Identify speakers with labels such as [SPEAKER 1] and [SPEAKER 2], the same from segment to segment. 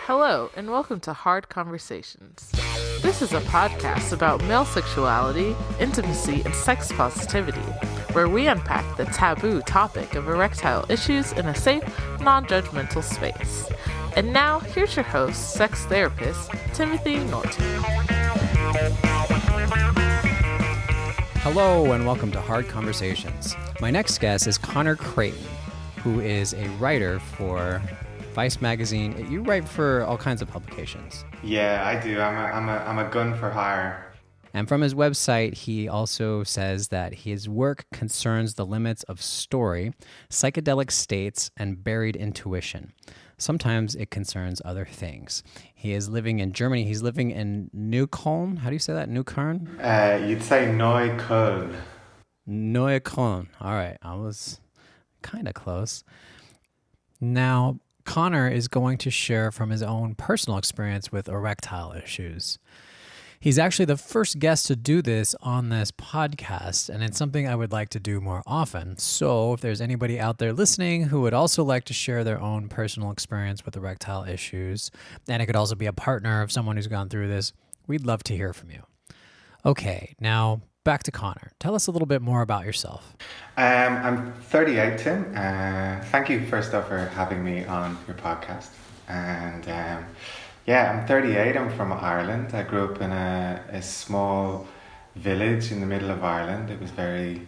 [SPEAKER 1] Hello, and welcome to Hard Conversations. This is a podcast about male sexuality, intimacy, and sex positivity, where we unpack the taboo topic of erectile issues in a safe, non-judgmental space. And now, here's your host, sex therapist, Timothy Norton.
[SPEAKER 2] Hello, and welcome to Hard Conversations. My next guest is Conor Creighton, who is a writer for Vice magazine. You write for all kinds of publications.
[SPEAKER 3] Yeah, I do. I'm a gun for hire.
[SPEAKER 2] And from his website, he also says that his work concerns the limits of story, psychedelic states, and buried intuition. Sometimes it concerns other things. He is living in Germany. He's living in Neukölln. How do you say that? Neukölln?
[SPEAKER 3] You'd say Neukölln.
[SPEAKER 2] Neukölln. All right. I was kind of close. Now, Conor is going to share from his own personal experience with erectile issues. He's actually the first guest to do this on this podcast, and it's something I would like to do more often. So if there's anybody out there listening who would also like to share their own personal experience with erectile issues, and it could also be a partner of someone who's gone through this, we'd love to hear from you. Okay, now back to Conor. Tell us a little bit more about yourself.
[SPEAKER 3] I'm 38, Tim. Thank you first off for having me on your podcast. And I'm 38. I'm from Ireland. I grew up in a small village in the middle of Ireland. It was very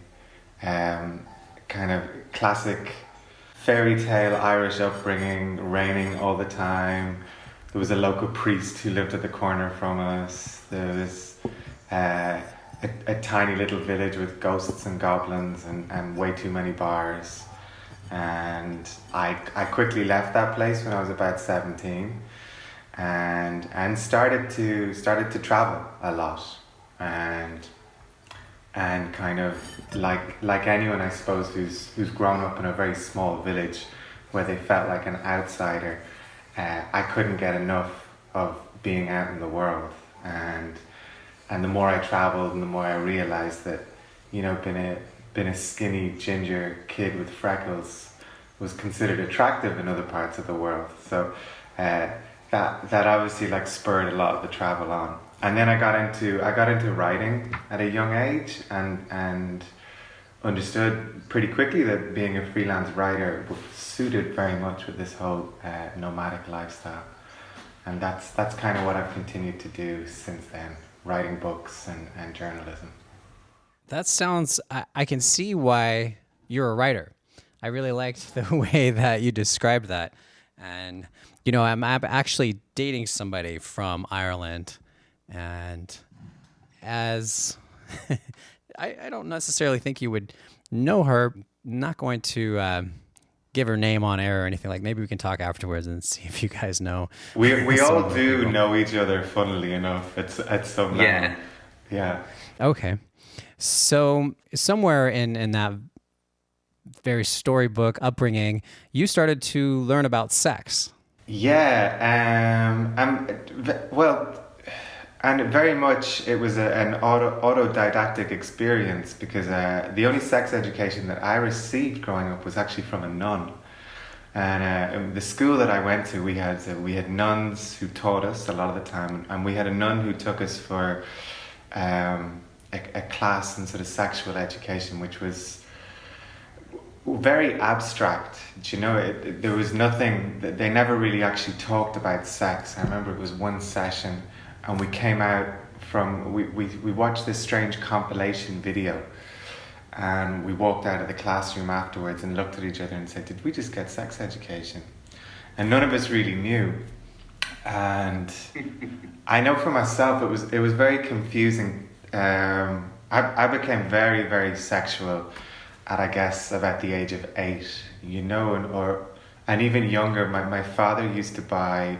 [SPEAKER 3] kind of classic fairy tale Irish upbringing, raining all the time. There was a local priest who lived at the corner from us. There was a tiny little village with ghosts and goblins and way too many bars. And I quickly left that place when I was about 17 and started to travel a lot and kind of like anyone, I suppose, who's grown up in a very small village where they felt like an outsider. I couldn't get enough of being out in the world, and the more I traveled and the more I realized that, you know, being a skinny ginger kid with freckles was considered attractive in other parts of the world. So that obviously like spurred a lot of the travel on. And then I got into writing at a young age and understood pretty quickly that being a freelance writer suited very much with this whole nomadic lifestyle. And that's kind of what I've continued to do since then. Writing books and journalism.
[SPEAKER 2] That sounds, I can see why you're a writer. I really liked the way that you described that. And, you know, I'm actually dating somebody from Ireland. And as, I don't necessarily think you would know her. Not going to give her name on air or anything. Like, maybe we can talk afterwards and see if you guys know.
[SPEAKER 3] We all do people know each other, funnily enough. It's some level. Yeah.
[SPEAKER 2] Okay. So somewhere in that very storybook upbringing, you started to learn about sex.
[SPEAKER 3] Yeah. And very much it was an autodidactic experience because the only sex education that I received growing up was actually from a nun. And in the school that I went to, we had nuns who taught us a lot of the time, and we had a nun who took us for a class in sort of sexual education, which was very abstract. Do you know, there was nothing, they never really actually talked about sex. I remember it was one session and we came out from, we watched this strange compilation video and we walked out of the classroom afterwards and looked at each other and said, did we just get sex education? And none of us really knew. And I know for myself, it was very confusing. I became very, very sexual at, I guess, about the age of 8, you know, and even younger. My father used to buy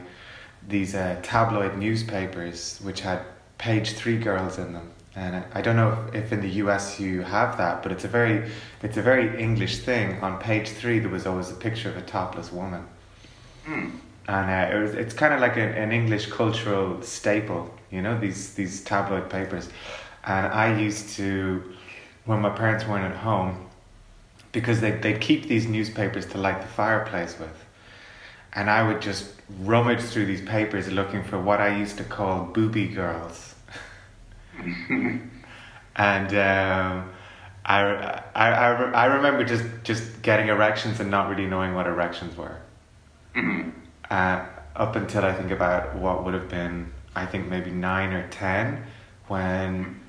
[SPEAKER 3] these tabloid newspapers which had page 3 girls in them, and I don't know if in the US you have that, but it's a very English thing. On page 3 there was always a picture of a topless woman. And it's kind of like an English cultural staple, you know, these tabloid papers. And I used to, when my parents weren't at home, because they'd keep these newspapers to light the fireplace with. and I would just rummage through these papers looking for what I used to call booby girls. And I remember just getting erections and not really knowing what erections were. Up until I think about what would have been, I think maybe 9 or 10, when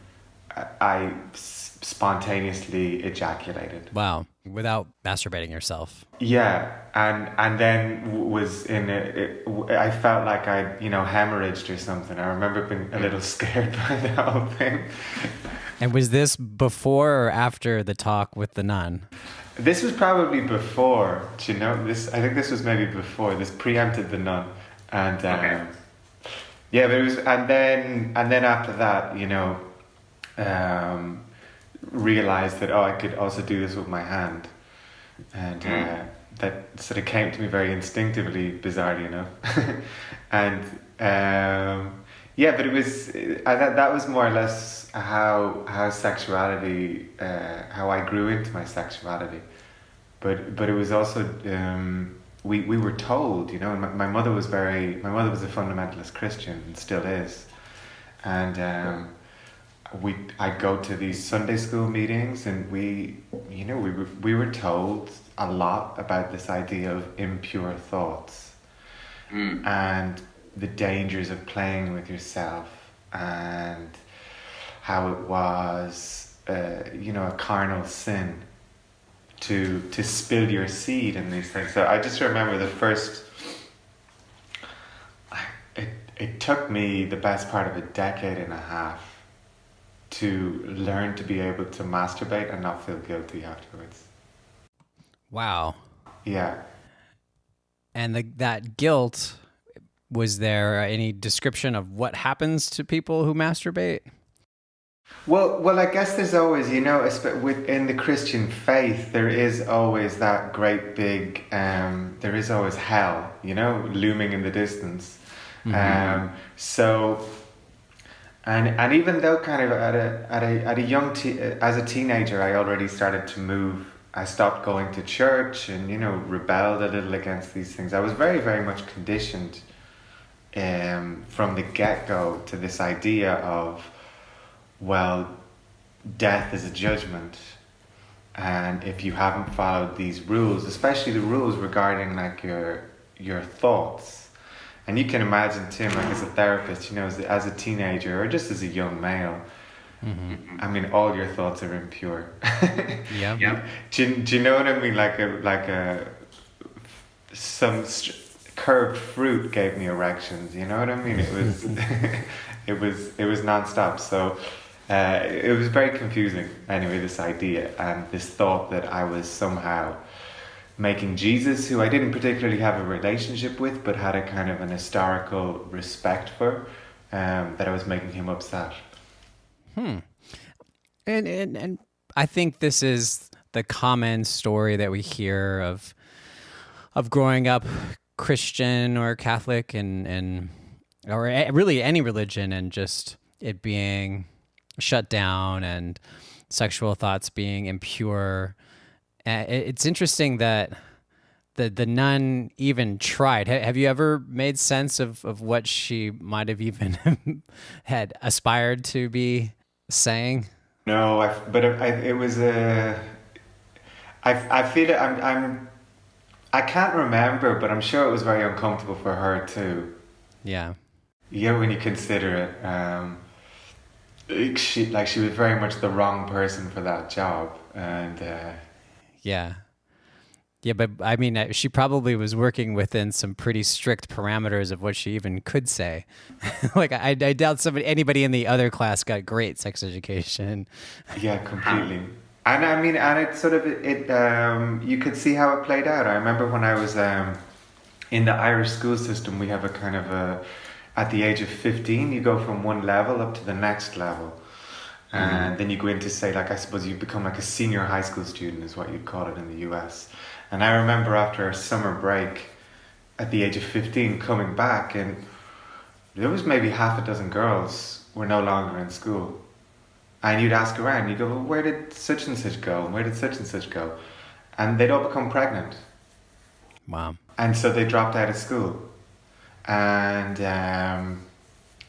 [SPEAKER 3] I spontaneously ejaculated.
[SPEAKER 2] Wow. Without masturbating yourself.
[SPEAKER 3] Yeah, and then was in I felt like I hemorrhaged or something. I remember being a little scared by the whole thing.
[SPEAKER 2] And was this before or after the talk with the nun?
[SPEAKER 3] This was probably before. Do you know this? I think this was maybe before. This preempted the nun, and yeah, but it was, and then after that, realized that I could also do this with my hand, and that sort of came to me very instinctively, bizarrely enough, and yeah, but it was that was more or less how sexuality, how I grew into my sexuality, but it was also we were told, and my mother was a fundamentalist Christian and still is, and I'd go to these Sunday school meetings, and we were told a lot about this idea of impure thoughts and the dangers of playing with yourself, and how it was a carnal sin to spill your seed in these things. So I just remember it took me the best part of a decade and a half to learn to be able to masturbate and not feel guilty afterwards.
[SPEAKER 2] Wow.
[SPEAKER 3] Yeah.
[SPEAKER 2] And that guilt, was there any description of what happens to people who masturbate?
[SPEAKER 3] Well, I guess there's always, within the Christian faith, there is always that great big, there is always hell, looming in the distance. Mm-hmm. And even though kind of at a young as a teenager, I already started to move. I stopped going to church and rebelled a little against these things. I was very, very much conditioned from the get-go to this idea of, well, death is a judgment, and if you haven't followed these rules, especially the rules regarding like your thoughts. And you can imagine, Tim, like as a therapist, as a teenager or just as a young male, mm-hmm. I mean, all your thoughts are impure. Yeah. Do you know what I mean? Some curved fruit gave me erections. You know what I mean? It was, it was nonstop. So it was very confusing. Anyway, this idea and this thought that I was somehow making Jesus, who I didn't particularly have a relationship with, but had a kind of an historical respect for, that I was making him upset.
[SPEAKER 2] And I think this is the common story that we hear of growing up Christian or Catholic and or really any religion, and just it being shut down and sexual thoughts being impure. It's interesting that the nun even tried. Have you ever made sense of what she might have even had aspired to be saying?
[SPEAKER 3] No, it was I feel it. I can't remember, but I'm sure it was very uncomfortable for her too.
[SPEAKER 2] Yeah.
[SPEAKER 3] Yeah, when you consider it, she was very much the wrong person for that job, and.
[SPEAKER 2] Yeah, but I mean, she probably was working within some pretty strict parameters of what she even could say. Like, I doubt anybody in the other class got great sex education. Yeah, completely.
[SPEAKER 3] And I mean, and it sort of, you could see how it played out. I remember when I was in the Irish school system, we have a kind of at the age of 15, you go from one level up to the next level. And then you go into, say, like, I suppose you become like a senior high school student is what you'd call it in the US. And I remember after a summer break at the age of 15 coming back, and there was maybe half a dozen girls were no longer in school. And you'd ask around, you go, well, where did such and such go? And where did such and such go? And they'd all become pregnant.
[SPEAKER 2] Wow.
[SPEAKER 3] and so they dropped out of school, and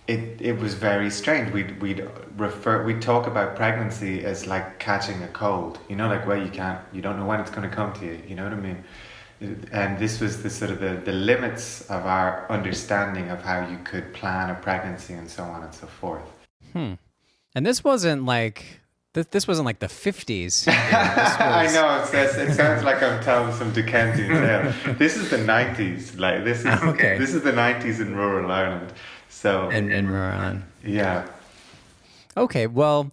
[SPEAKER 3] it was very strange. We'd talk about pregnancy as like catching a cold, you know, like where you don't know when it's going to come to you, you know what I mean? And this was the sort of the limits of our understanding of how you could plan a pregnancy and so on and so forth.
[SPEAKER 2] And this wasn't like this wasn't like the 50s.
[SPEAKER 3] I know it sounds like I'm telling some Dickensian tale. This is the 90s. Like this is the 90s in rural Ireland. So
[SPEAKER 2] in rural Ireland.
[SPEAKER 3] Yeah.
[SPEAKER 2] Okay, well,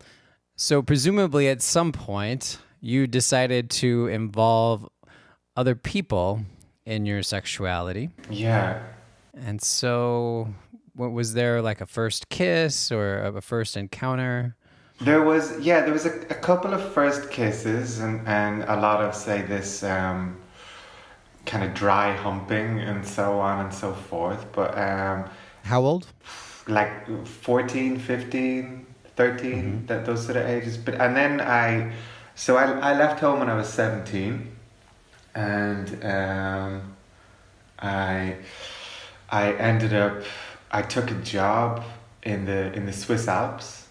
[SPEAKER 2] so presumably at some point you decided to involve other people in your sexuality.
[SPEAKER 3] Yeah.
[SPEAKER 2] And so, was there like a first kiss or a first encounter?
[SPEAKER 3] There was a couple of first kisses and a lot of, say, this kind of dry humping and so on and so forth. But
[SPEAKER 2] how old?
[SPEAKER 3] Like 14, 15, 13, those sort of ages. But and then I left home when I was 17. And I ended up, I took a job in the Swiss Alps,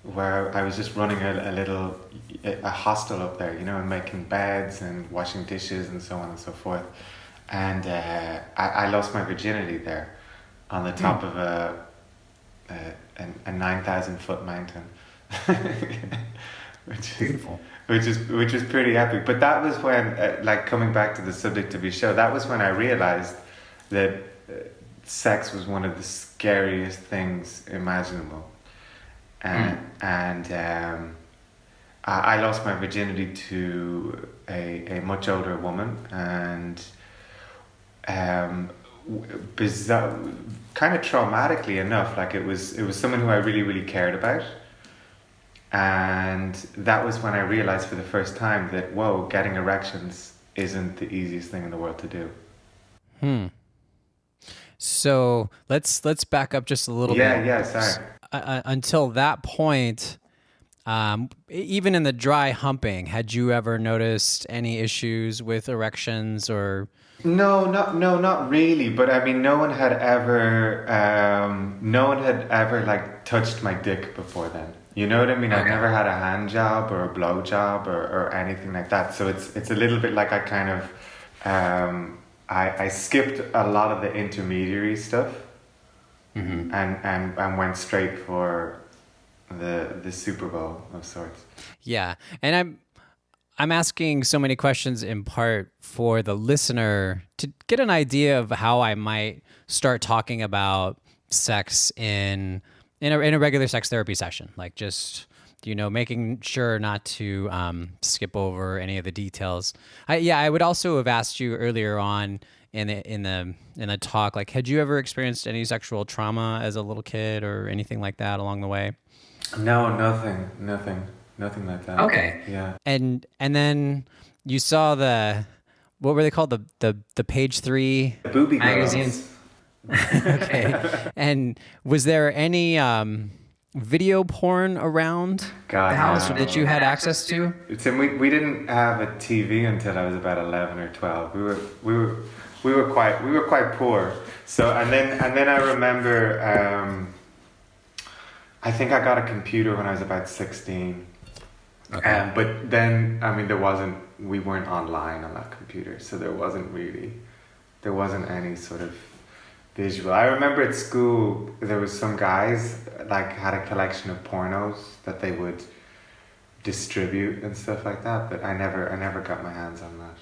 [SPEAKER 3] where I was just running a hostel up there, you know, and making beds and washing dishes and so on and so forth. And I lost my virginity there on the top of a 9,000 foot mountain. Which
[SPEAKER 2] beautiful.
[SPEAKER 3] Which is pretty epic. But that was when, like coming back to the subject of your show, that was when I realized that sex was one of the scariest things imaginable. And I lost my virginity to a much older woman, and bizarre, kind of traumatically enough, like it was someone who I really, really cared about. And that was when I realized for the first time that, whoa, getting erections isn't the easiest thing in the world to do.
[SPEAKER 2] So let's back up just a little bit.
[SPEAKER 3] Yeah, sorry.
[SPEAKER 2] Until that point, even in the dry humping, had you ever noticed any issues with erections or?
[SPEAKER 3] No, not really. But I mean, no one had ever like touched my dick before then. You know what I mean? Okay. I never had a hand job or a blow job or anything like that. So it's a little bit like I kind of I skipped a lot of the intermediary stuff and went straight for the Super Bowl of sorts.
[SPEAKER 2] Yeah, and I'm asking so many questions in part for the listener to get an idea of how I might start talking about sex in a regular sex therapy session, like just, you know, making sure not to skip over any of the details. I would also have asked you earlier on in the talk, like, had you ever experienced any sexual trauma as a little kid or anything like that along the way?
[SPEAKER 3] No, nothing like that.
[SPEAKER 2] Okay.
[SPEAKER 3] Yeah.
[SPEAKER 2] And then you saw what were they called? The Page 3
[SPEAKER 3] Booby
[SPEAKER 2] magazines.
[SPEAKER 3] Girls.
[SPEAKER 2] Okay. And was there any video porn around the house that you had access to?
[SPEAKER 3] We didn't have a TV until I was about 11 or 12. We were quite poor. So and then I remember I think I got a computer when I was about 16. Okay. But then I mean we weren't online on that computer, so there wasn't any sort of visual. I remember at school there was some guys like had a collection of pornos that they would distribute and stuff like that, but I never got my hands on that.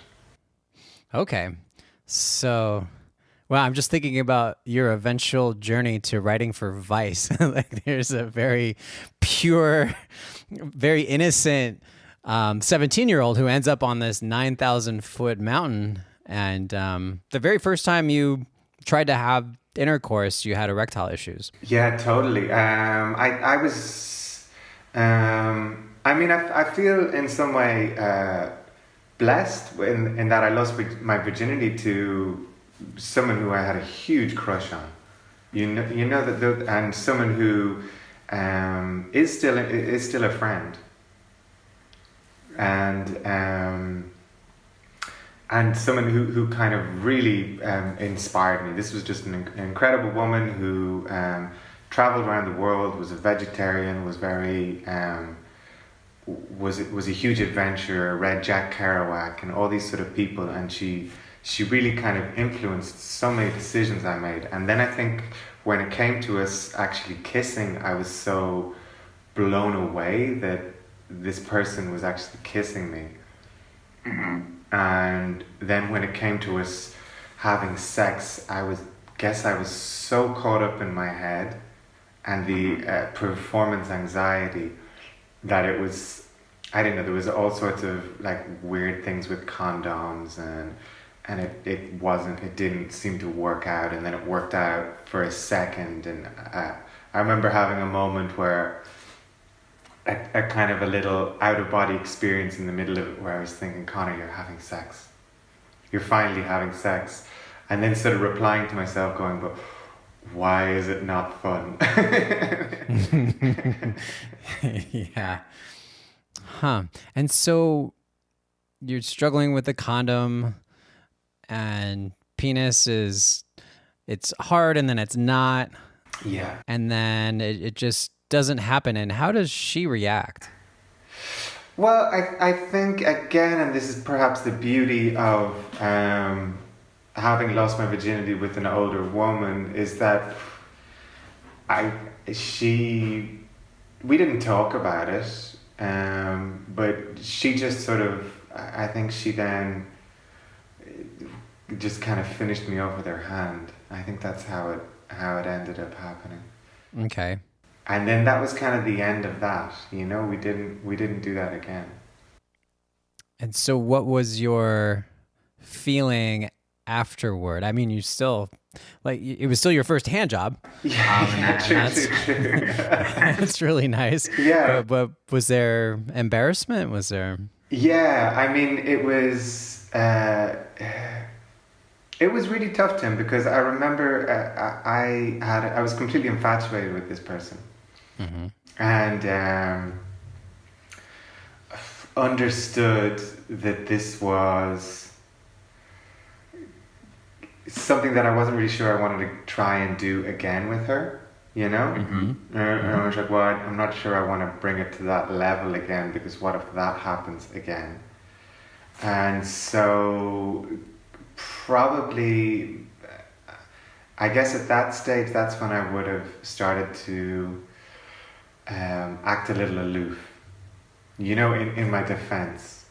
[SPEAKER 2] Okay. So, well, I'm just thinking about your eventual journey to writing for Vice. Like there's a very pure, very innocent 17-year-old who ends up on this 9,000 foot mountain, and the very first time you tried to have intercourse, you had erectile issues.
[SPEAKER 3] Yeah, totally. I was, I mean, I feel in some way blessed in that I lost my virginity to someone who I had a huge crush on. You know that, and someone who is still a friend. And and someone who kind of really inspired me. This was just an incredible woman who traveled around the world, was a vegetarian, was very was a huge adventurer, read Jack Kerouac and all these sort of people, and she really kind of influenced so many decisions I made. And then I think when it came to us actually kissing, I was so blown away that this person was actually kissing me. And then when it came to us having sex, I was so caught up in my head and the performance anxiety that it was, I don't know, there was all sorts of like weird things with condoms, and it didn't seem to work out, and then it worked out for a second, and I remember having a moment where a kind of a little out-of-body experience in the middle of it, where I was thinking, Conor, you're having sex. You're finally having sex. And then sort of replying to myself going, but why is it not fun?
[SPEAKER 2] Yeah. Huh. And so you're struggling with the condom, and penis it's hard and then it's not.
[SPEAKER 3] Yeah.
[SPEAKER 2] And then it just doesn't happen. And how does she react?
[SPEAKER 3] Well, I think, again, and this is perhaps the beauty of having lost my virginity with an older woman, is that we didn't talk about it, but she just sort of, I think she then just kind of finished me off with her hand. I think that's how it ended up happening.
[SPEAKER 2] Okay.
[SPEAKER 3] And then that was kind of the end of that. We didn't do that again.
[SPEAKER 2] And so what was your feeling afterward? I mean, you still, like, it was still your first hand job.
[SPEAKER 3] Yeah, true.
[SPEAKER 2] That's really nice.
[SPEAKER 3] Yeah.
[SPEAKER 2] But was there embarrassment? Was there?
[SPEAKER 3] Yeah, I mean, it was really tough, Tim, because I remember I was completely infatuated with this person.
[SPEAKER 2] Mm-hmm.
[SPEAKER 3] And understood that this was something that I wasn't really sure I wanted to try and do again with her,
[SPEAKER 2] Mm-hmm.
[SPEAKER 3] And I was like, well, I'm not sure I want to bring it to that level again, because what if that happens again? And so probably, I guess at that stage, that's when I would have started to act a little aloof, in my defense.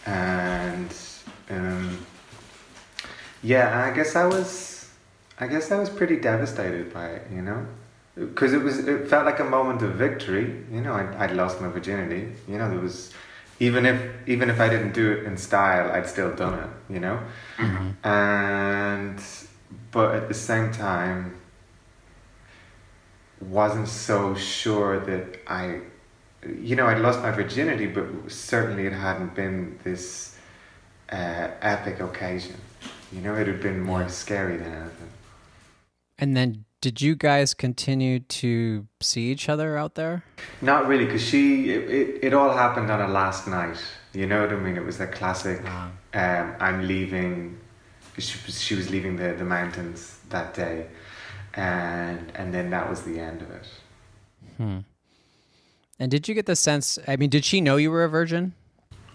[SPEAKER 3] And I guess I was pretty devastated by it, because it felt like a moment of victory. I'd lost my virginity. There was, even if I didn't do it in style, I'd still done it. Mm-hmm. But at the same time, wasn't so sure that I'd lost my virginity, but certainly it hadn't been this epic occasion. It had been more scary than anything. And
[SPEAKER 2] then did you guys continue to see each other out there?
[SPEAKER 3] Not really, because it all happened on a last night. You know what I mean? It was a classic, I'm leaving, she was leaving the mountains that day. And then that was the end of it.
[SPEAKER 2] And did you get the sense, I mean, did she know you were a virgin?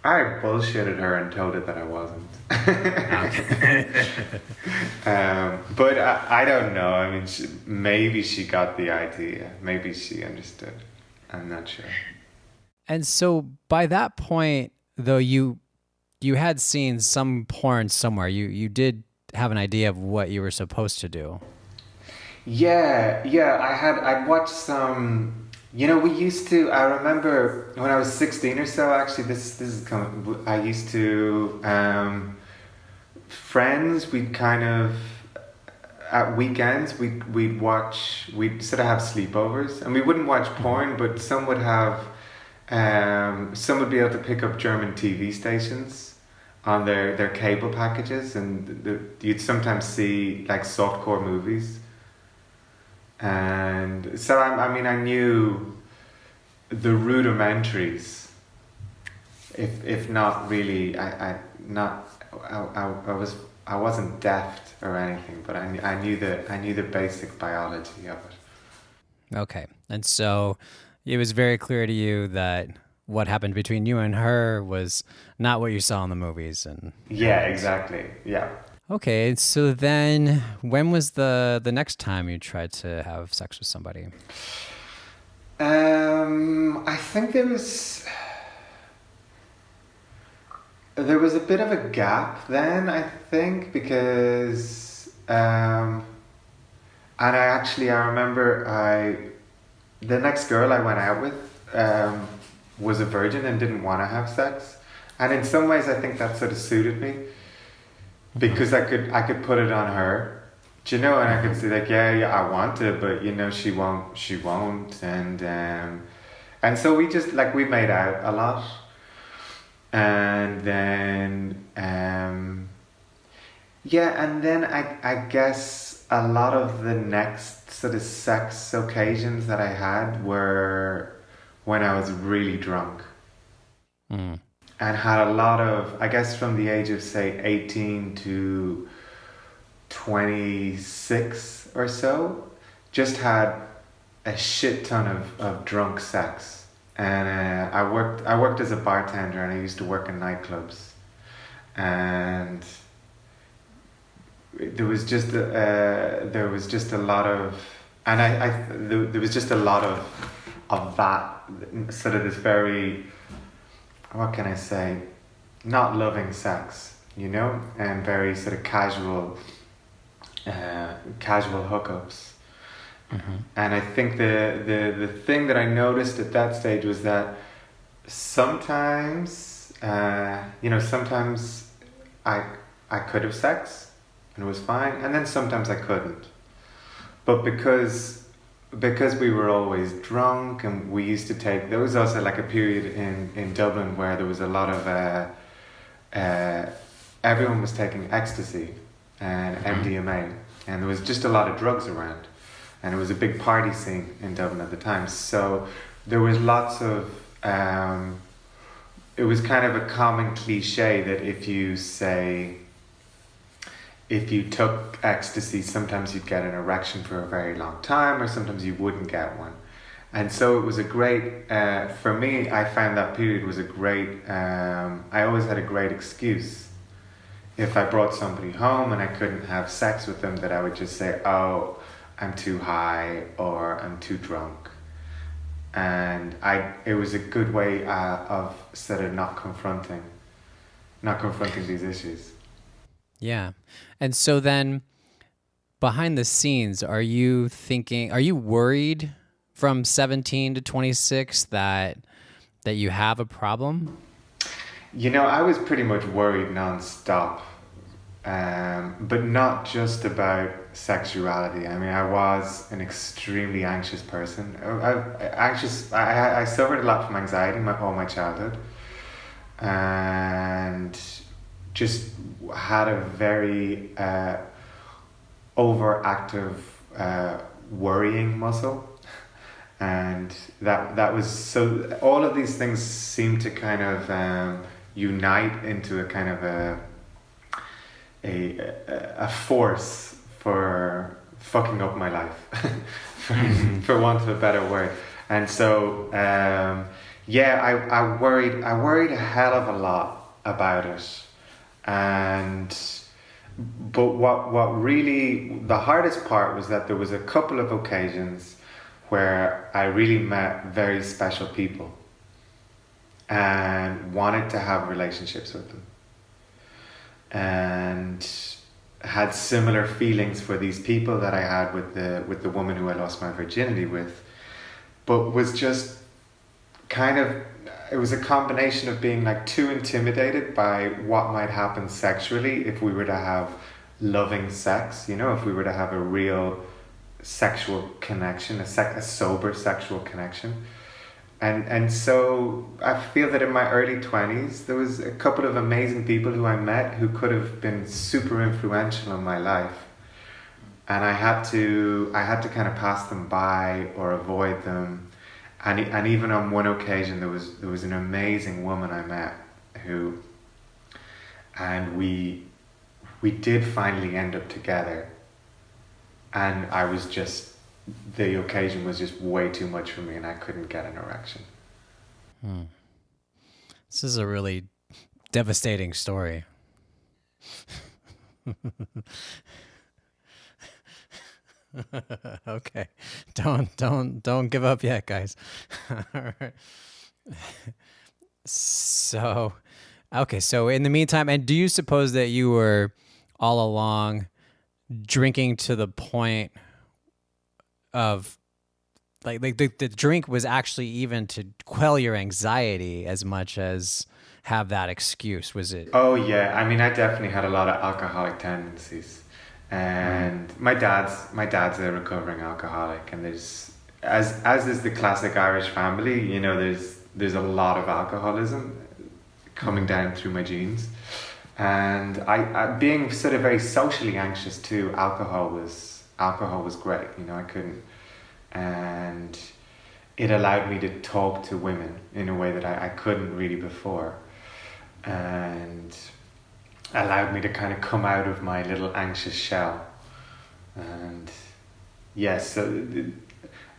[SPEAKER 3] I bullshitted her and told her that I wasn't. But I don't know. I mean, maybe she got the idea. Maybe she understood. I'm not sure.
[SPEAKER 2] And so by that point, though, you had seen some porn somewhere. You did have an idea of what you were supposed to do. Yeah. I'd watched some. We used to. I remember when I was 16 or so. Actually, this is coming. I used to. Friends, we'd kind of at weekends we'd watch. We'd sort of have sleepovers, and we wouldn't watch porn, but some would have. Some would be able to pick up German TV stations on their cable packages, and you'd sometimes see like softcore movies. And so I knew the rudimentaries, if not really, I not
[SPEAKER 3] I wasn't deft or anything, but I knew the basic biology of it.
[SPEAKER 2] Okay. And so it was very clear to you that what happened between you and her was not what you saw in the movies. And
[SPEAKER 3] Yeah, exactly. Yeah.
[SPEAKER 2] okay, so then when was the next time you tried to have sex with somebody?
[SPEAKER 3] I think there was a bit of a gap then, I think, because and I remember the next girl I went out with was a virgin and didn't want to have sex, and in some ways I think that sort of suited me because I could put it on her, do you know, and I could say like, yeah, I want to, but you know, she won't, and so we just like we made out a lot, and then and then I guess a lot of the next sort of sex occasions that I had were when I was really drunk. And had a lot of, I guess from the age of say 18 to 26 or so, just had a shit ton of drunk sex. And I worked as a bartender, and I used to work in nightclubs. And there was just a lot of, and there was just a lot of that sort of this very, what can I say, not loving sex, you know, and very sort of casual hookups. And I think the thing that I noticed at that stage was that sometimes sometimes I could have sex and it was fine, and then sometimes I couldn't. But because we were always drunk, and we used to take, there was also like a period in Dublin where there was a lot of everyone was taking ecstasy and MDMA, and there was just a lot of drugs around, and it was a big party scene in Dublin at the time. So there was lots of it was kind of a common cliche that if you took ecstasy, sometimes you'd get an erection for a very long time, or sometimes you wouldn't get one. And so it was a great, for me, I found that period was a great, I always had a great excuse. If I brought somebody home and I couldn't have sex with them, that I would just say, oh, I'm too high, or I'm too drunk. And it was a good way of sort of not confronting these issues.
[SPEAKER 2] Yeah. And so then behind the scenes, are you worried from 17 to 26 that you have a problem?
[SPEAKER 3] You know, I was pretty much worried nonstop, but not just about sexuality. I mean, I was an extremely anxious person. I suffered a lot from anxiety all my childhood, and just had a very overactive worrying muscle, and that was, so all of these things seem to kind of unite into a kind of a force for fucking up my life, for want of a better word. And so I worried a hell of a lot about it. But what really, the hardest part was that there was a couple of occasions where I really met very special people and wanted to have relationships with them, and had similar feelings for these people that I had with the woman who I lost my virginity with, but was just kind of, it was a combination of being like too intimidated by what might happen sexually if we were to have loving sex, you know, if we were to have a real sexual connection, a sober sexual connection. And so I feel that in my early 20s, there was a couple of amazing people who I met who could have been super influential in my life. And I had to kind of pass them by or avoid them. And even on one occasion, there was an amazing woman I met who and we did finally end up together, and the occasion was just way too much for me, and I couldn't get an erection.
[SPEAKER 2] This is a really devastating story. Okay. Don't give up yet, guys. All right. So, okay. So in the meantime, and do you suppose that you were all along drinking to the point of like the drink was actually even to quell your anxiety as much as have that excuse? Was it?
[SPEAKER 3] Oh yeah, I mean, I definitely had a lot of alcoholic tendencies, and my dad's a recovering alcoholic, and there's as is the classic Irish family, you know, there's a lot of alcoholism coming down through my genes, and I being sort of very socially anxious too. Alcohol was great, you know, I couldn't, and it allowed me to talk to women in a way that I couldn't really before, and allowed me to kind of come out of my little anxious shell. And yes, so,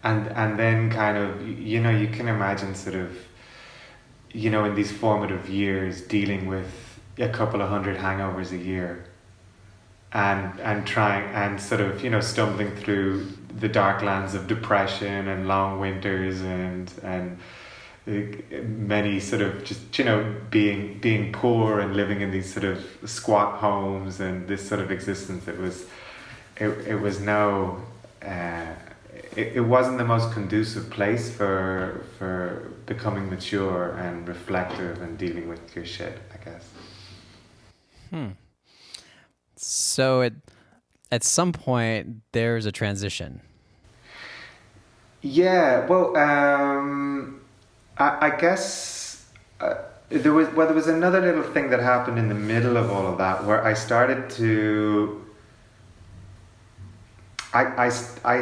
[SPEAKER 3] and then kind of, you know, you can imagine sort of, you know, in these formative years dealing with a couple of hundred hangovers a year, and trying and sort of, you know, stumbling through the dark lands of depression and long winters and many sort of just, you know, being poor and living in these sort of squat homes and this sort of existence. It wasn't the most conducive place for becoming mature and reflective and dealing with your shit, I guess.
[SPEAKER 2] So at some point there's a transition.
[SPEAKER 3] Yeah, well, I guess there was another little thing that happened in the middle of all of that where I started to I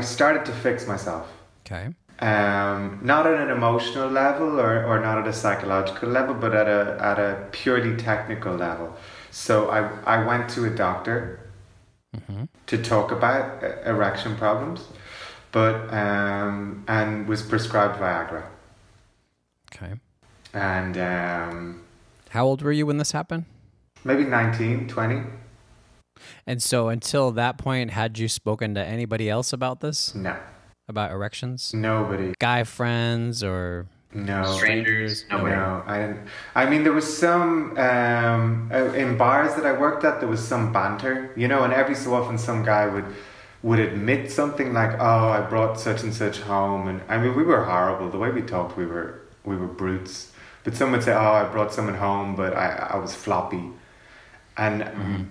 [SPEAKER 3] started to fix myself.
[SPEAKER 2] Okay.
[SPEAKER 3] Not at an emotional level or not at a psychological level, but at a purely technical level. So I went to a doctor to talk about erection problems, but and was prescribed Viagra.
[SPEAKER 2] Okay.
[SPEAKER 3] And
[SPEAKER 2] how old were you when this happened?
[SPEAKER 3] Maybe 19, 20.
[SPEAKER 2] And so until that point, had you spoken to anybody else about this?
[SPEAKER 3] No.
[SPEAKER 2] About erections?
[SPEAKER 3] Nobody.
[SPEAKER 2] Guy friends or
[SPEAKER 3] no
[SPEAKER 4] strangers? Nobody.
[SPEAKER 3] No, I didn't. I mean, there was some in bars that I worked at. There was some banter, you know, and every so often some guy would admit something like, "Oh, I brought such and such home," and I mean, we were horrible. The way we talked, we were brutes. But some would say, "Oh, I brought someone home, but I was floppy," and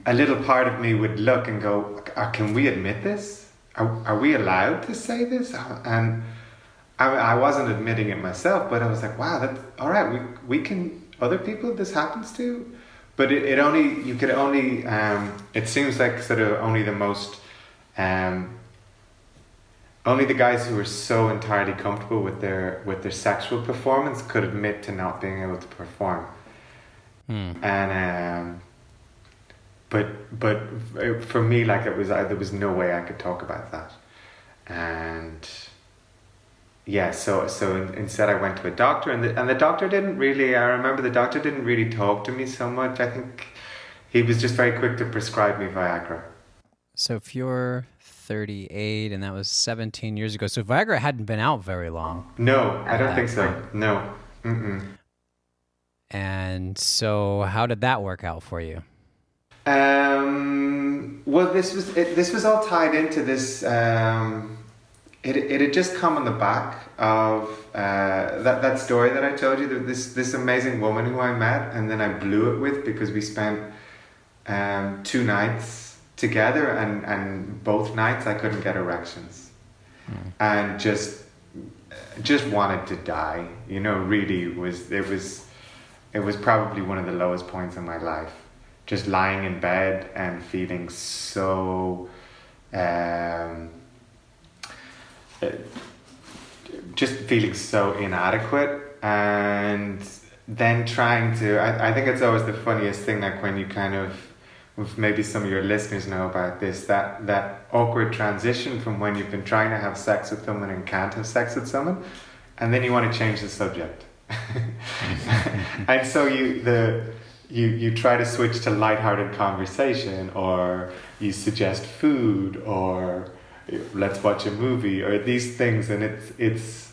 [SPEAKER 3] a little part of me would look and go, "Can we admit this? Are we allowed to say this?" And I wasn't admitting it myself, but I was like, wow, that's all right. We can, other people this happens to, but it only, you could only, it seems like sort of only the most, only the guys who are so entirely comfortable with their sexual performance could admit to not being able to perform. And, but for me, like there was no way I could talk about that. And yeah, so instead I went to a doctor, and the doctor didn't really, I remember the doctor didn't really talk to me so much. I think he was just very quick to prescribe me Viagra.
[SPEAKER 2] So if you're 38 and that was 17 years ago, so Viagra hadn't been out very long.
[SPEAKER 3] No, I don't think so. No.
[SPEAKER 2] And so how did that work out for you?
[SPEAKER 3] Well, this was all tied into this. It had just come on the back of that story that I told you, that this amazing woman who I met and then I blew it with, because we spent 2 nights together, and both nights I couldn't get erections, and just wanted to die. You know, really it was probably one of the lowest points in my life. Just lying in bed and feeling so. Just feeling so inadequate, and then trying to, I think it's always the funniest thing, like when you kind of, if maybe some of your listeners know about this, that awkward transition from when you've been trying to have sex with someone and can't have sex with someone, and then you want to change the subject. And so you try to switch to lighthearted conversation, or you suggest food, or let's watch a movie, or these things, and it's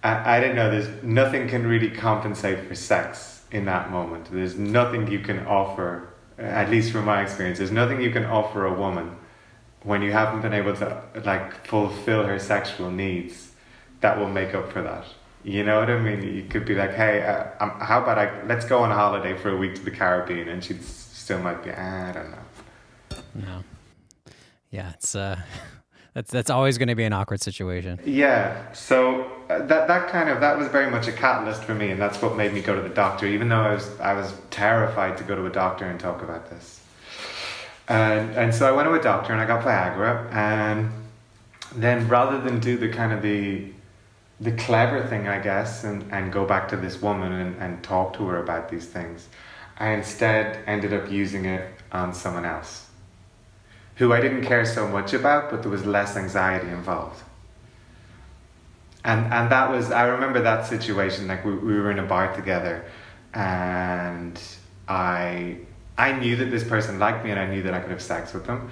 [SPEAKER 3] I don't know, there's nothing can really compensate for sex in that moment. There's nothing you can offer, at least from my experience, there's nothing you can offer a woman when you haven't been able to like fulfill her sexual needs that will make up for that. You know what I mean? You could be like, hey, how about let's go on a holiday for a week to the Caribbean, and she still might be, I don't know.
[SPEAKER 2] No. Yeah, it's that's always going to be an awkward situation.
[SPEAKER 3] Yeah, so that was very much a catalyst for me, and that's what made me go to the doctor, even though I was terrified to go to a doctor and talk about this. And so I went to a doctor and I got Viagra, and then rather than do the kind of the clever thing, I guess, and go back to this woman and talk to her about these things, I instead ended up using it on someone else who I didn't care so much about, but there was less anxiety involved. And that was, I remember that situation, like we were in a bar together, and I knew that this person liked me, and I knew that I could have sex with them.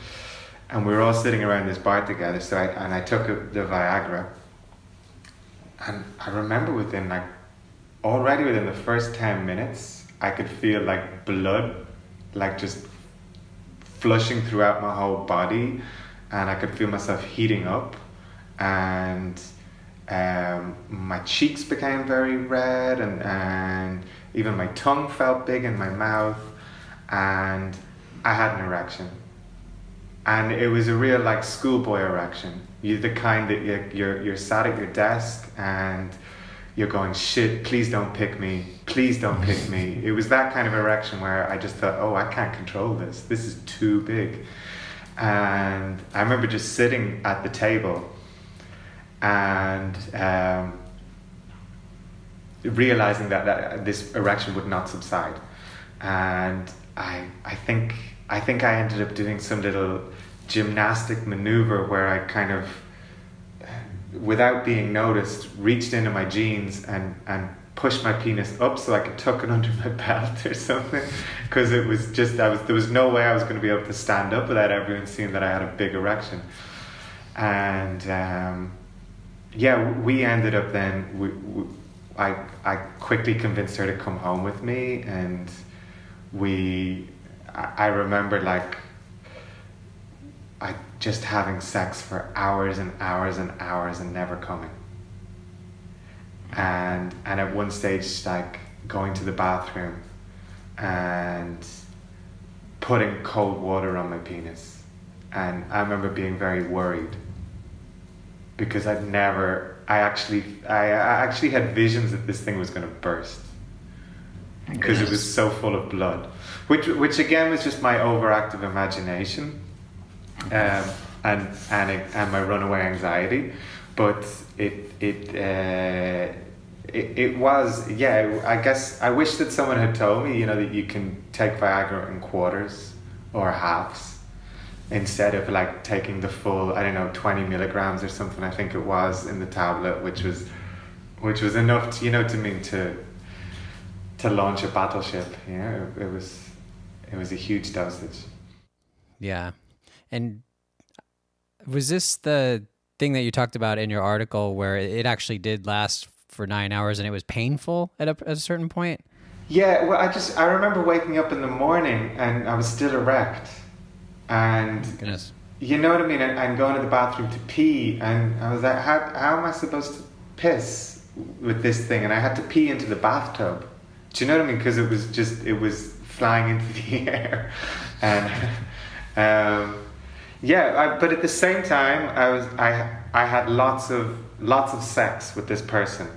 [SPEAKER 3] And we were all sitting around this bar together, so I took the Viagra. And I remember already within the first 10 minutes, I could feel like blood, like just flushing throughout my whole body, and I could feel myself heating up, and my cheeks became very red, and even my tongue felt big in my mouth, and I had an erection. And it was a real like schoolboy erection. You're the kind that you're sat at your desk and you're going, shit, please don't pick me. Please don't pick me. It was that kind of erection where I just thought, oh, I can't control this. This is too big. And I remember just sitting at the table and realizing that this erection would not subside. And I think I ended up doing some little gymnastic maneuver where I kind of, without being noticed, reached into my jeans and pushed my penis up so I could tuck it under my belt or something, because it was just, there was no way I was going to be able to stand up without everyone seeing that I had a big erection. And we ended up then, I quickly convinced her to come home with me, and I remember I just having sex for hours and hours and hours and never coming. And at one stage, like going to the bathroom and putting cold water on my penis. And I remember being very worried because I actually had visions that this thing was going to burst because it was so full of blood, which again was just my overactive imagination. And my runaway anxiety, but it was, I guess I wish that someone had told me, that you can take Viagra in quarters or halves instead of like taking the full, 20 milligrams or something, I think it was, in the tablet, which was enough to launch a battleship. It was a huge dosage.
[SPEAKER 2] Yeah. And was this the thing that you talked about in your article where it actually did last for 9 hours and it was painful at a certain point?
[SPEAKER 3] Yeah, well, I remember waking up in the morning and I was still erect. And
[SPEAKER 2] goodness.
[SPEAKER 3] You know what I mean? And going to the bathroom to pee, and I was like, how am I supposed to piss with this thing? And I had to pee into the bathtub. Do you know what I mean? Because it was flying into the air. And but at the same time, I had lots of sex with this person,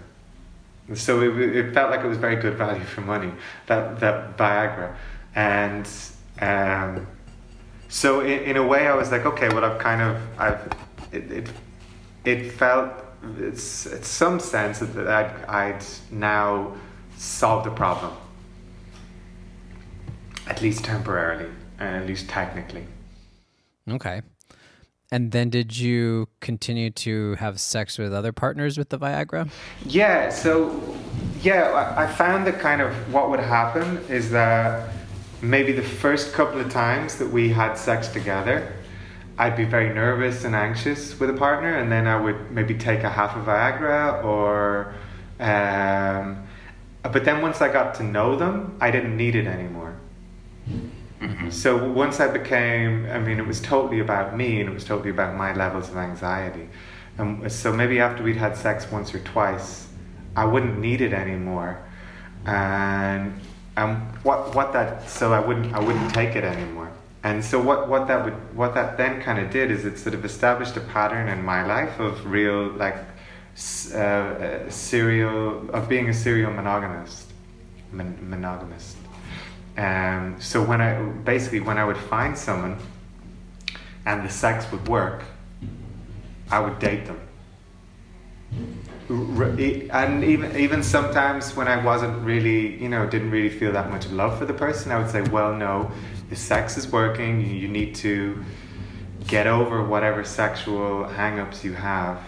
[SPEAKER 3] so it felt like it was very good value for money, that Viagra, and so in a way I was like, okay, well it felt, it's some sense that I'd now solved the problem, at least temporarily and at least technically.
[SPEAKER 2] Okay. And then did you continue to have sex with other partners with the Viagra?
[SPEAKER 3] Yeah, so I found that kind of what would happen is that maybe the first couple of times that we had sex together, I'd be very nervous and anxious with a partner, and then I would maybe take a half of Viagra or but then once I got to know them, I didn't need it anymore. So once I became, it was totally about me, and it was totally about my levels of anxiety. So maybe after we'd had sex once or twice, I wouldn't need it anymore, and so I wouldn't take it anymore. And so what that then kind of did is it sort of established a pattern in my life of real being a serial monogamist. So when I would find someone and the sex would work, I would date them. And even sometimes when I wasn't really, didn't really feel that much love for the person, I would say, well, no, the sex is working. You need to get over whatever sexual hang-ups you have.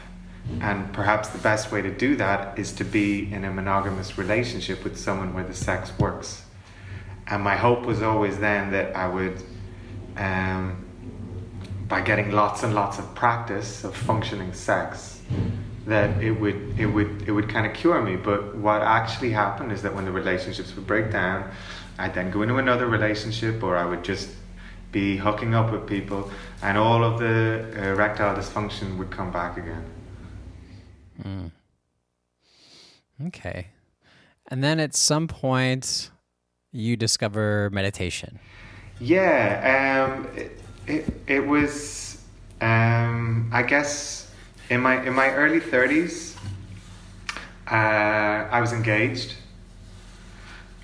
[SPEAKER 3] And perhaps the best way to do that is to be in a monogamous relationship with someone where the sex works. And my hope was always then that I would, by getting lots and lots of practice of functioning sex, that it would kind of cure me. But what actually happened is that when the relationships would break down, I'd then go into another relationship, or I would just be hooking up with people, and all of the erectile dysfunction would come back again.
[SPEAKER 2] Okay. And then at some point, you discover meditation.
[SPEAKER 3] Yeah, it was, I guess, in my early 30s, I was engaged,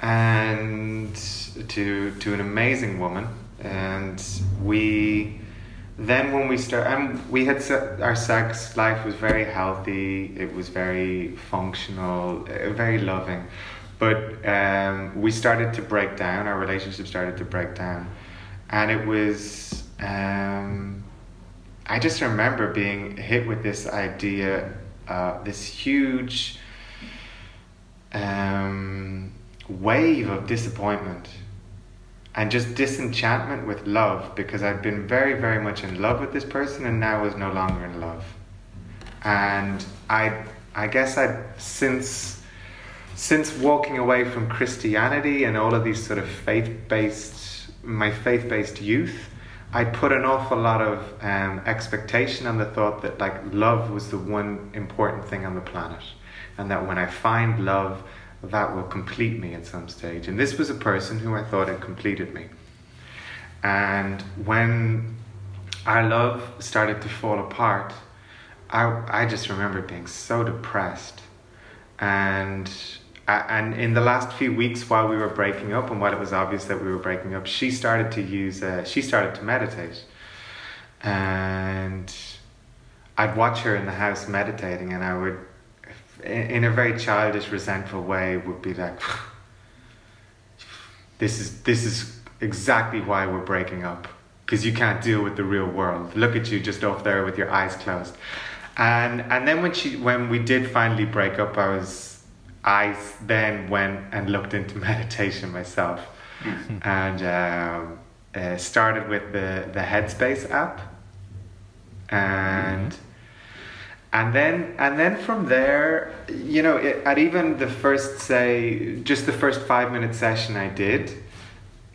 [SPEAKER 3] and to an amazing woman, and when we started, and we had our sex life was very healthy. It was very functional, very loving. But we started to break down. Our relationship started to break down, and it was. I just remember being hit with this idea, this huge wave of disappointment and just disenchantment with love, because I'd been very, very much in love with this person and now was no longer in love. And I guess since walking away from Christianity and all of these sort of faith-based youth, I put an awful lot of expectation on the thought that love was the one important thing on the planet, and that when I find love, that will complete me at some stage. And this was a person who I thought had completed me. And when our love started to fall apart, I just remember being so depressed. And in the last few weeks while we were breaking up, and while it was obvious that we were breaking up, she started to meditate. And I'd watch her in the house meditating, and I would, in a very childish, resentful way, would be like, this is exactly why we're breaking up, because you can't deal with the real world. Look at you just off there with your eyes closed. And then when we did finally break up, I then went and looked into meditation myself, and started with the Headspace app, and then from there, at even the first 5-minute session I did,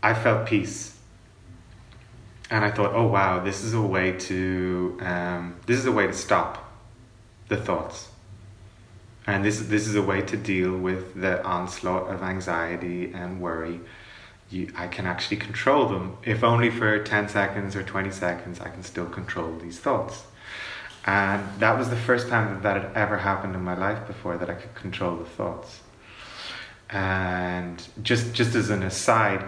[SPEAKER 3] I felt peace, and I thought, oh wow, this is a way to stop the thoughts. And this is a way to deal with the onslaught of anxiety and worry. I can actually control them. If only for 10 seconds or 20 seconds, I can still control these thoughts. And that was the first time that had ever happened in my life before, that I could control the thoughts. And just as an aside,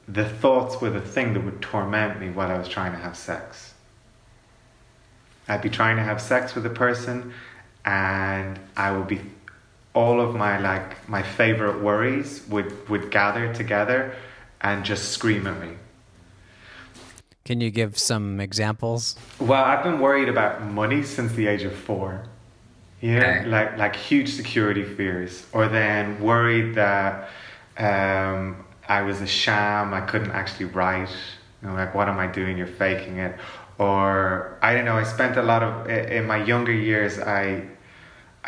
[SPEAKER 3] the thoughts were the thing that would torment me while I was trying to have sex. I'd be trying to have sex with a person, and I would be all of my favorite worries would gather together and just scream at me.
[SPEAKER 2] Can you give some examples?
[SPEAKER 3] Well, I've been worried about money since the age of 4. You know,
[SPEAKER 2] Okay.
[SPEAKER 3] like huge security fears, or then worried that I was a sham. I couldn't actually write. You know, like, what am I doing? You're faking it. Or I don't know. I spent a lot of in my younger years.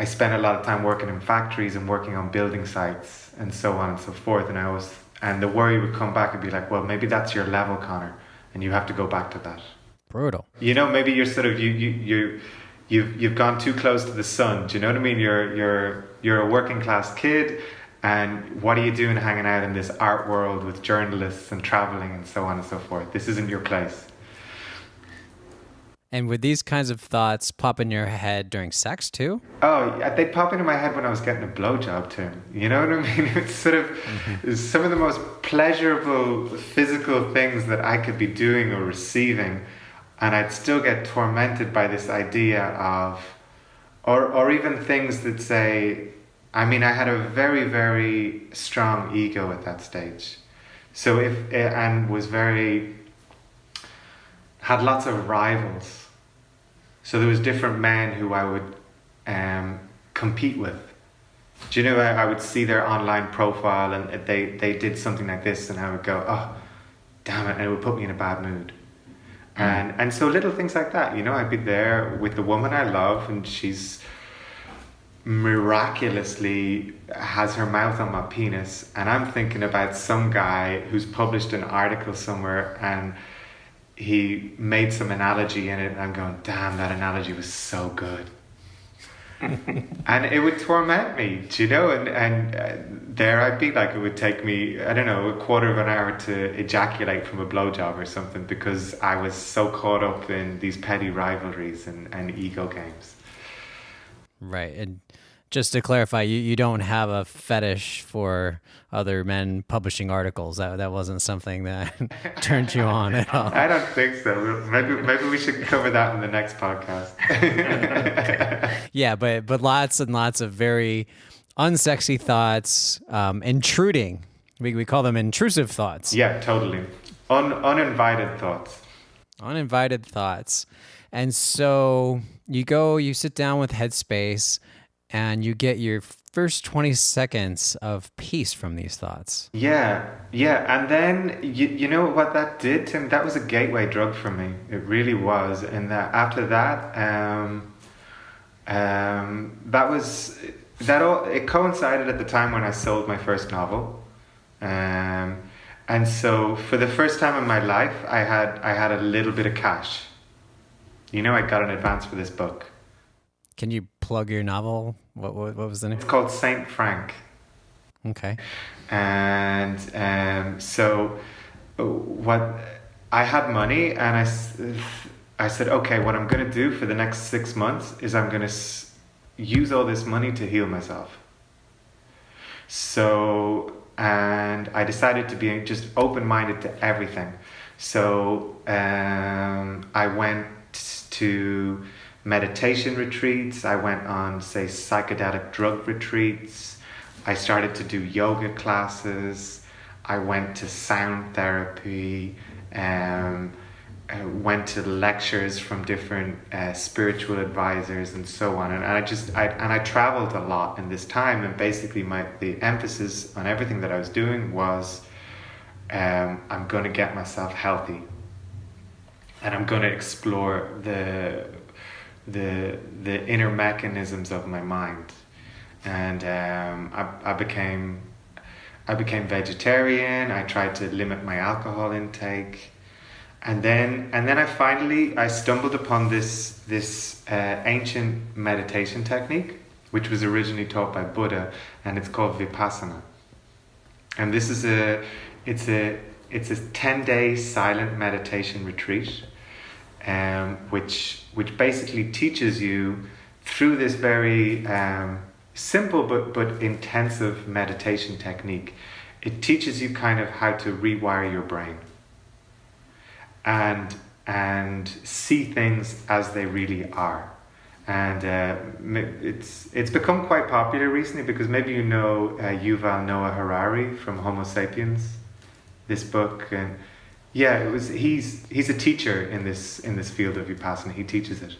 [SPEAKER 3] I spent a lot of time working in factories and working on building sites and so on and so forth. And the worry would come back and be like, well, maybe that's your level, Connor, and you have to go back to that.
[SPEAKER 2] Brutal.
[SPEAKER 3] You know, maybe you're sort of you've gone too close to the sun. Do you know what I mean? You're a working class kid, and what are you doing hanging out in this art world with journalists and traveling and so on and so forth? This isn't your place.
[SPEAKER 2] And would these kinds of thoughts pop in your head during sex too?
[SPEAKER 3] Oh, they'd pop into my head when I was getting a blowjob, Tim. You know what I mean? It's sort of it's some of the most pleasurable physical things that I could be doing or receiving, and I'd still get tormented by this idea of, or even things that say, I mean, I had a very, very strong ego at that stage. So had lots of rivals. So there was different men who I would compete with. Do you know, I would see their online profile and they did something like this, and I would go, oh, damn it, and it would put me in a bad mood. And so little things like that, you know, I'd be there with the woman I love, and she's miraculously has her mouth on my penis, and I'm thinking about some guy who's published an article somewhere and he made some analogy in it, and I'm going, damn, that analogy was so good. And it would torment me, do you know? And there I'd be like, it would take me, I don't know, a quarter of an hour to ejaculate from a blowjob or something, because I was so caught up in these petty rivalries and ego games.
[SPEAKER 2] Right. And just to clarify, you don't have a fetish for other men publishing articles. That wasn't something that turned you on at all.
[SPEAKER 3] I don't think so. Maybe we should cover that in the next podcast.
[SPEAKER 2] Okay. Yeah, but lots and lots of very unsexy thoughts, intruding. We call them intrusive thoughts.
[SPEAKER 3] Yeah, totally. Uninvited thoughts.
[SPEAKER 2] Uninvited thoughts. And so you sit down with Headspace, and you get your first 20 seconds of peace from these thoughts.
[SPEAKER 3] Yeah. And then, you know what that did, Tim? That was a gateway drug for me. It really was. And after that, it coincided at the time when I sold my first novel. And so for the first time in my life, I had a little bit of cash. You know, I got an advance for this book.
[SPEAKER 2] Can you plug your novel? What was the name?
[SPEAKER 3] It's called Saint Frank.
[SPEAKER 2] Okay.
[SPEAKER 3] And so what I had money, and I said, okay, what I'm going to do for the next 6 months is I'm going to use all this money to heal myself. So, and I decided to be just open-minded to everything. So I went to meditation retreats. I went on, say, psychedelic drug retreats. I started to do yoga classes. I went to sound therapy. I went to lectures from different spiritual advisors and so on. And I traveled a lot in this time. And basically, the emphasis on everything that I was doing was, I'm going to get myself healthy, and I'm going to explore the inner mechanisms of my mind. And I became vegetarian. I tried to limit my alcohol intake, and then I stumbled upon this ancient meditation technique, which was originally taught by Buddha, and it's called Vipassana. And this is it's a 10-day silent meditation retreat, which basically teaches you through this very simple but intensive meditation technique. It teaches you kind of how to rewire your brain and see things as they really are, And it's become quite popular recently because maybe you know Yuval Noah Harari from Homo Sapiens, this book, and yeah, he's a teacher in this field of Vipassana. He teaches it,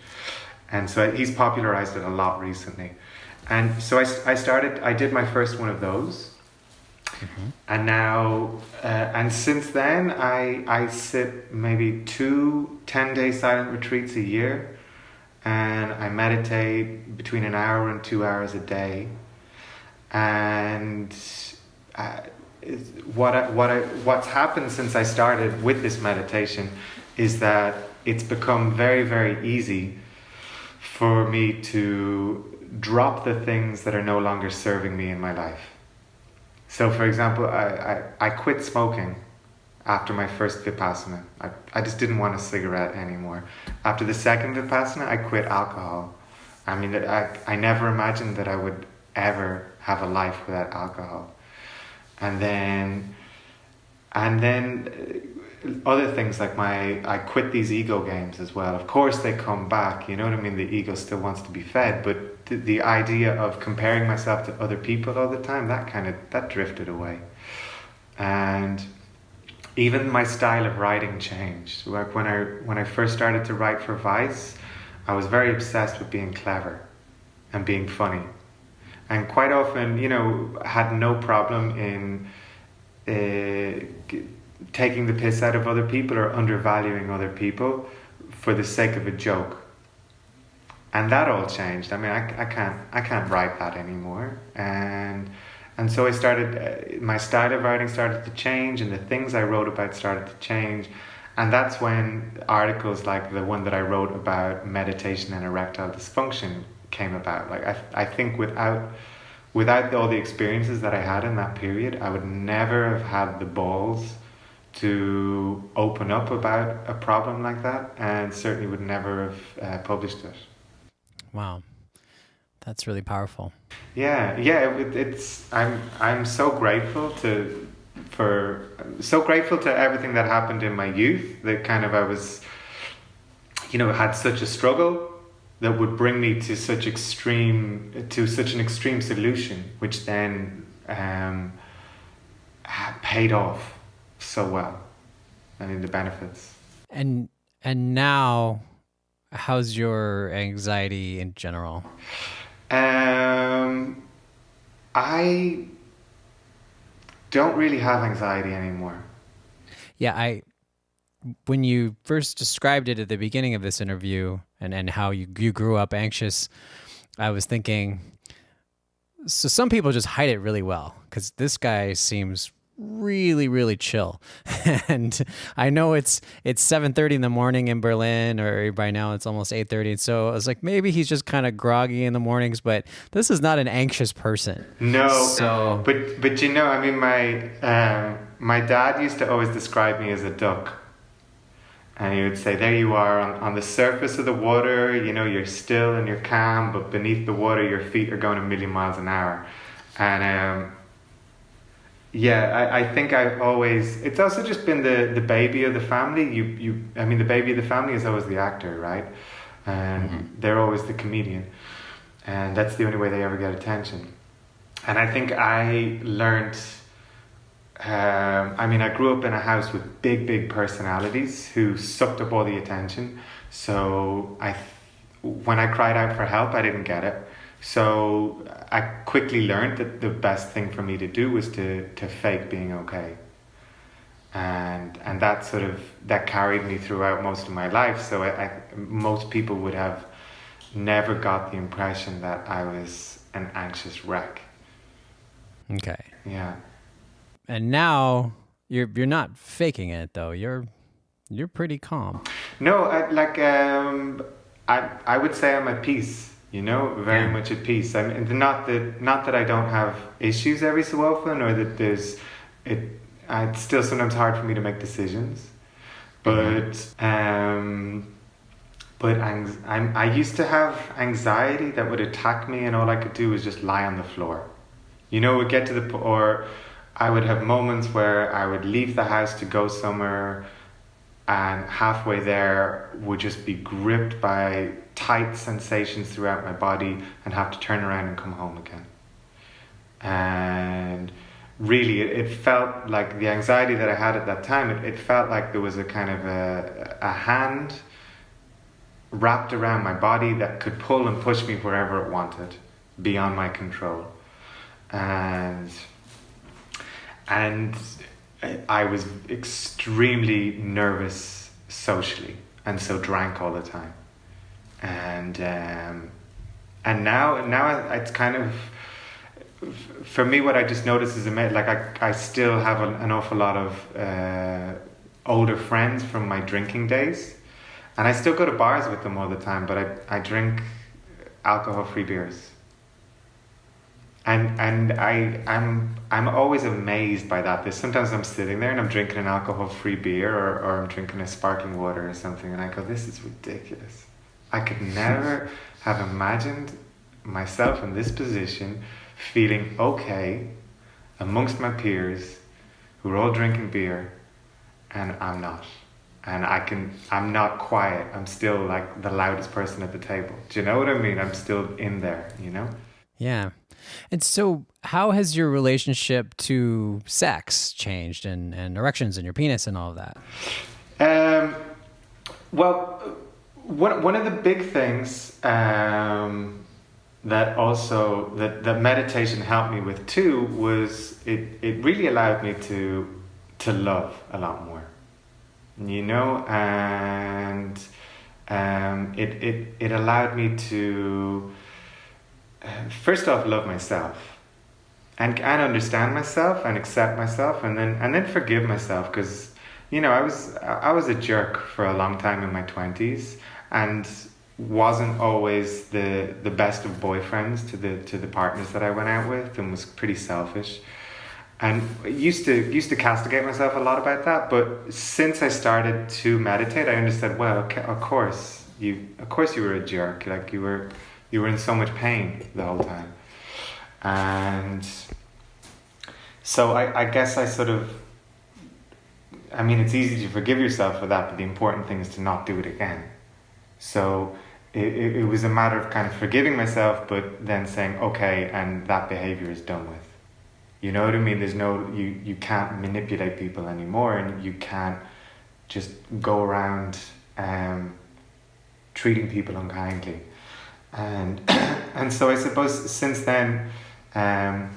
[SPEAKER 3] and so he's popularized it a lot recently. And so I did my first one of those. Mm-hmm. And now, and since then, I sit maybe 2 10-day silent retreats a year, and I meditate between an hour and 2 hours a day. And what's happened since I started with this meditation is that it's become very, very easy for me to drop the things that are no longer serving me in my life. So, for example, I quit smoking after my first Vipassana. I just didn't want a cigarette anymore. After the second Vipassana, I quit alcohol. I mean, I never imagined that I would ever have a life without alcohol. And then other things like I quit these ego games as well. Of course they come back, you know what I mean? The ego still wants to be fed, but the idea of comparing myself to other people all the time, that drifted away. And even my style of writing changed. Like when I first started to write for Vice, I was very obsessed with being clever and being funny. And quite often, you know, had no problem in taking the piss out of other people or undervaluing other people for the sake of a joke. And that all changed. I mean, I can't write that anymore. And so I started, my style of writing started to change, and the things I wrote about started to change. And that's when articles like the one that I wrote about meditation and erectile dysfunction came about. Like I think without all the experiences that I had in that period, I would never have had the balls to open up about a problem like that, and certainly would never have published it.
[SPEAKER 2] Wow, that's really powerful.
[SPEAKER 3] Yeah. It's I'm so grateful to everything that happened in my youth. That kind of I was, you know, had such a struggle that would bring me to such an extreme solution, which then paid off so well. I mean, the benefits.
[SPEAKER 2] And now, how's your anxiety in general?
[SPEAKER 3] I don't really have anxiety anymore.
[SPEAKER 2] Yeah, when you first described it at the beginning of this interview and how you grew up anxious, I was thinking, so some people just hide it really well, because this guy seems really, really chill. And I know it's 7:30 in the morning in Berlin, or by now it's almost 8:30. So I was like, maybe he's just kind of groggy in the mornings, but this is not an anxious person.
[SPEAKER 3] No,
[SPEAKER 2] so,
[SPEAKER 3] but you know, I mean, my dad used to always describe me as a duck. And he would say, there you are on the surface of the water, you know, you're still and you're calm, but beneath the water, your feet are going a million miles an hour. And I think it's also just been the baby of the family. I mean, the baby of the family is always the actor, right? And they're always the comedian. And that's the only way they ever get attention. And I think I learned, I grew up in a house with big personalities who sucked up all the attention. So when I cried out for help, I didn't get it. So I quickly learned that the best thing for me to do was to fake being okay. And that carried me throughout most of my life. So most people would have never got the impression that I was an anxious wreck.
[SPEAKER 2] Okay.
[SPEAKER 3] Yeah.
[SPEAKER 2] And now you're not faking it though. You're pretty calm.
[SPEAKER 3] No, I would say I'm at peace. You know, very much at peace. I mean, not that I don't have issues every so often, or that it's still sometimes hard for me to make decisions. But I used to have anxiety that would attack me, and all I could do was just lie on the floor. You know, it would get to or I would have moments where I would leave the house to go somewhere, and halfway there would just be gripped by tight sensations throughout my body and have to turn around and come home again. And really, it felt like the anxiety that I had at that time, it felt like there was a kind of a hand wrapped around my body that could pull and push me wherever it wanted, beyond my control. And I was extremely nervous socially, and so drank all the time. And now it's kind of, for me, what I just noticed is I still have an awful lot of older friends from my drinking days, and I still go to bars with them all the time, but I drink alcohol-free beers. And I'm always amazed by that. Sometimes I'm sitting there and I'm drinking an alcohol-free beer or I'm drinking a sparkling water or something, and I go, this is ridiculous. I could never have imagined myself in this position, feeling okay amongst my peers who are all drinking beer, and I'm not. And I'm not quiet. I'm still like the loudest person at the table. Do you know what I mean? I'm still in there, you know?
[SPEAKER 2] Yeah. And so how has your relationship to sex changed, and erections and your penis and all of that?
[SPEAKER 3] Well, one of the big things that also that meditation helped me with too was it really allowed me to love a lot more, you know, and it allowed me to first off love myself and understand myself and accept myself, and then forgive myself, because, you know, I was a jerk for a long time in my 20s and wasn't always the best of boyfriends to the partners that I went out with, and was pretty selfish, and used to castigate myself a lot about that. But since I started to meditate, I understood, well, okay, of course you were a jerk, like you were in so much pain the whole time. And so I guess I mean, it's easy to forgive yourself for that, but the important thing is to not do it again. So it was a matter of kind of forgiving myself, but then saying, okay, and that behavior is done with. You know what I mean? There's you can't manipulate people anymore, and you can't just go around treating people unkindly. And so I suppose since then, the